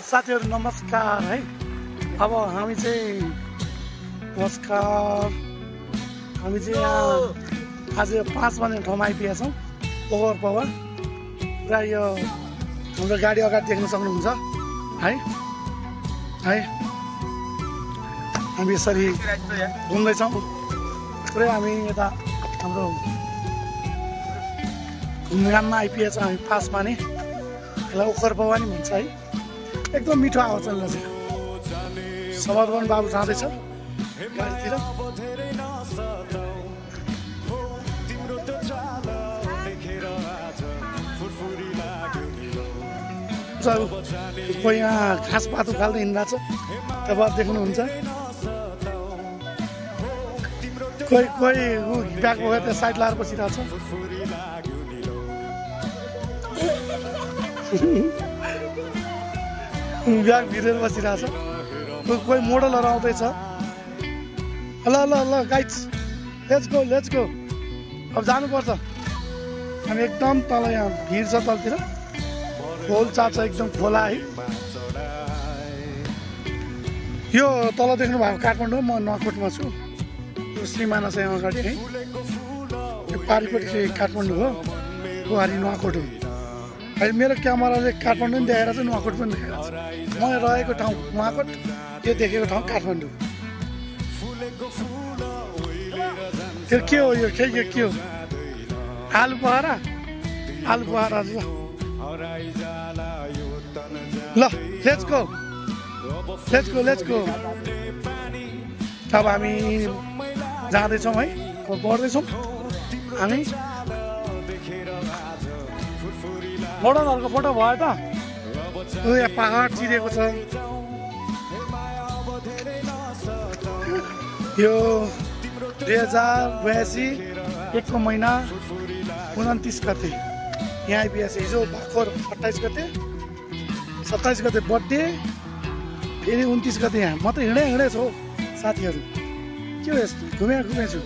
साथीहरु नमस्कार है। अब हामी चाहिँ नमस्कार हामी चाहिँ आज 5 बजे ठाउँमा आइपुगेका छौं। ओभर पावर पुरा यो हाम्रो गाडी अगाडि देख्न सक्नुहुन्छ है है हामी यसरी घुम्दै छौं। पुरै हामी यता हाम्रो घुमघाममा आइपुगेका छौं। हामी पासमा नै यसलाई ओखर पावा नि भन्छ है। एकदम मिठो आवाज चल्दैछ। समर्पण बाबु जाँदैछ गाडीतिर। कोही यहाँ घाँस पात उखाल्दै हिँड्दैछ तपाईहरु देख्नुहुन्छ। कोही कोही ब्याग बोकेर त्यो साइड लाएर बसिरहेछ। ब्याग भिरेर बसिरहेछ। कोही मोडलहरु आउँदैछ। ल ल ल गाइड्स लेट्स गो अब जानुपर्छ। हामी एकदम तल यहाँ भिड छ तलतिर। खोल चाच एकदम खोला है। यो तल देख्नु भएको काठमाडौँ, म नगरकोटमा छु। यो सिमाना छ यहाँ अगाडि है। यो पारिपट्टि चाहिँ काठमाडौँ हो, गुहारी नगरकोट हो। अहिले मेरो क्यामेराले काठमाडौँ पनि देखाएर छ, नगरकोट पनि देखाएर छ। म रहेको ठाउँ नगरकोट, यो देखेको ठाउँ काठमाडौँ। त्यो के हो यो के हो? आलु पहरा ल लेट्स गो। अब हामी जाँदैछौँ है, बढ्दैछौँ हामी। मोडलहरूको फोटो भयो त? यहाँ पहाड चिरेको छ। यो 2082 1 को महिना 29 गते यहाँ आइपुगेछ। हिजो भर्खर 28 गते 27 गते बर्थडे, फेरि 29 गते यहाँ। म त हिँडे छु साथीहरू। के हो यस्तो घुमेछु।